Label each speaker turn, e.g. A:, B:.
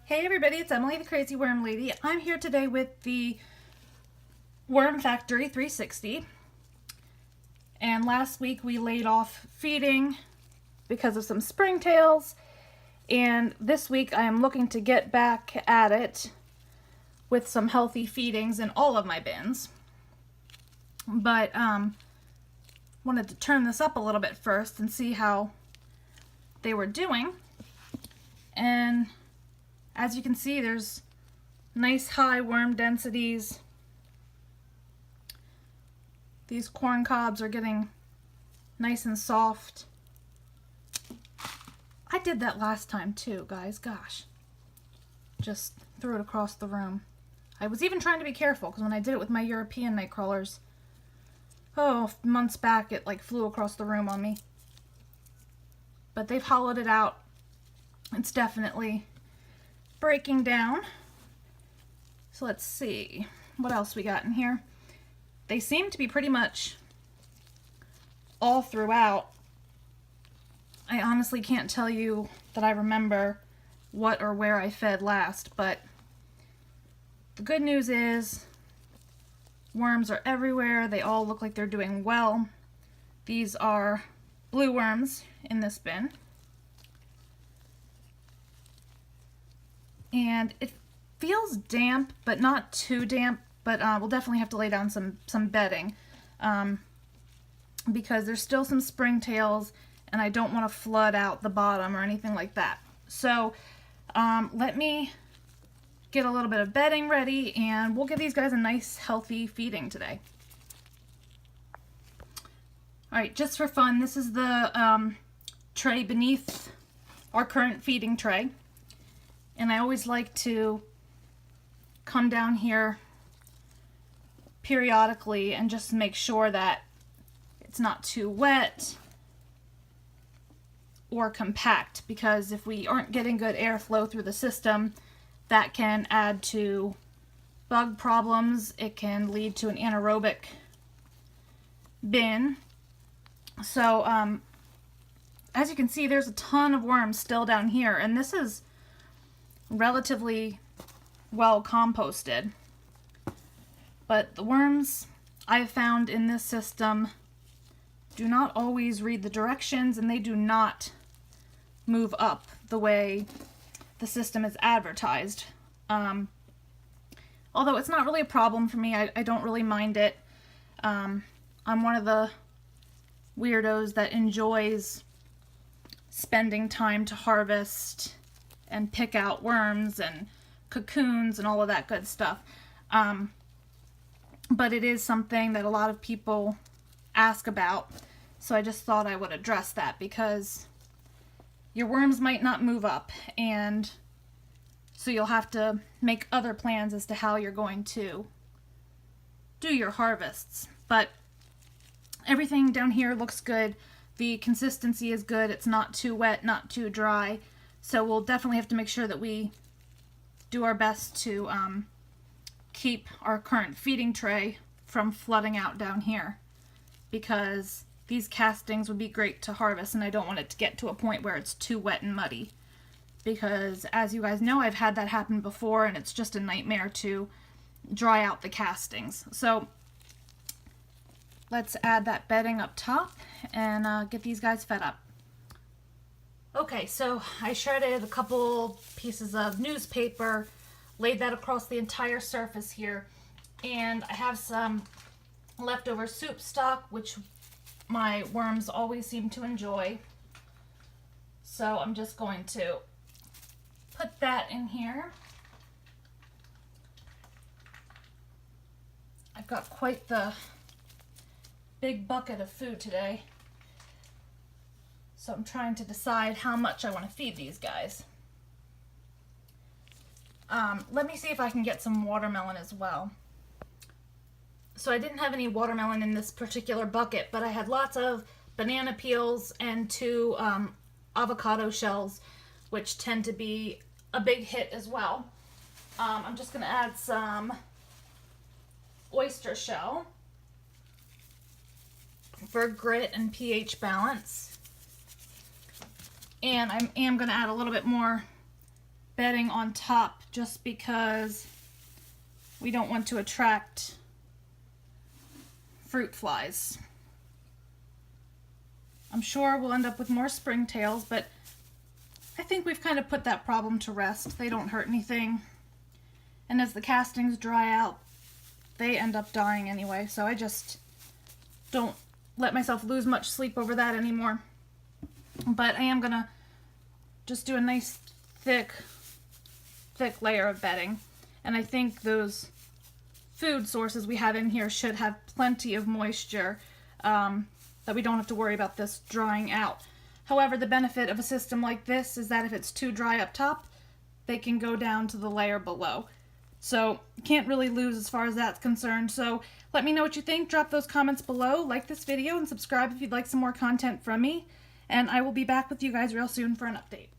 A: Hey everybody, it's Emily the Crazy Worm Lady. I'm here today with the Worm Factory 360. And last week we laid off feeding because of some springtails. And this week I am looking to get back at it with some healthy feedings in all of my bins. But wanted to turn this up a little bit first and see how they were doing. And as you can see, there's nice high worm densities. These corn cobs are getting nice and soft. I did that last time too, guys. Gosh. Just threw it across the room. I was even trying to be careful because when I did it with my European night crawlers, months back, it like flew across the room on me. But they've hollowed it out. It's definitely breaking down. So let's see what else we got in here. They seem to be pretty much all throughout. I honestly can't tell you that I remember what or where I fed last, but the good news is worms are everywhere. They all look like they're doing well. These are blue worms in this bin. And it feels damp, but not too damp, but we'll definitely have to lay down some bedding because there's still some springtails and I don't want to flood out the bottom or anything like that. So let me get a little bit of bedding ready and we'll give these guys a nice healthy feeding today. Alright, just for fun, this is the tray beneath our current feeding tray. And I always like to come down here periodically and just make sure that it's not too wet or compact, because if we aren't getting good airflow through the system, that can add to bug problems. It can lead to an anaerobic bin. So as you can see, there's a ton of worms still down here, and this is relatively well composted, but the worms I've found in this system do not always read the directions, and they do not move up the way the system is advertised. Although it's not really a problem for me, I don't really mind it. I'm one of the weirdos that enjoys spending time to harvest and pick out worms and cocoons and all of that good stuff. But it is something that a lot of people ask about, so I just thought I would address that, because your worms might not move up, and so you'll have to make other plans as to how you're going to do your harvests. But everything down here looks good. The consistency is good. It's not too wet, not too dry. So we'll definitely have to make sure that we do our best to keep our current feeding tray from flooding out down here, because these castings would be great to harvest, and I don't want it to get to a point where it's too wet and muddy, because as you guys know, I've had that happen before and it's just a nightmare to dry out the castings. So let's add that bedding up top and get these guys fed up. Okay, so I shredded a couple pieces of newspaper, laid that across the entire surface here, and I have some leftover soup stock, which my worms always seem to enjoy. So I'm just going to put that in here. I've got quite the big bucket of food today. So I'm trying to decide how much I want to feed these guys. Let me see if I can get some watermelon as well. So I didn't have any watermelon in this particular bucket, but I had lots of banana peels and 2 avocado shells, which tend to be a big hit as well. I'm just going to add some oyster shell for grit and pH balance. And I am going to add a little bit more bedding on top just because we don't want to attract fruit flies. I'm sure we'll end up with more springtails, but I think we've kind of put that problem to rest. They don't hurt anything. And as the castings dry out, they end up dying anyway, so I just don't let myself lose much sleep over that anymore. But I am gonna just do a nice thick layer of bedding. And I think those food sources we have in here should have plenty of moisture, that we don't have to worry about this drying out. However, the benefit of a system like this is that if it's too dry up top, they can go down to the layer below. So can't really lose as far as that's concerned. So let me know what you think. Drop those comments below, like this video, and subscribe if you'd like some more content from me. And I will be back with you guys real soon for an update.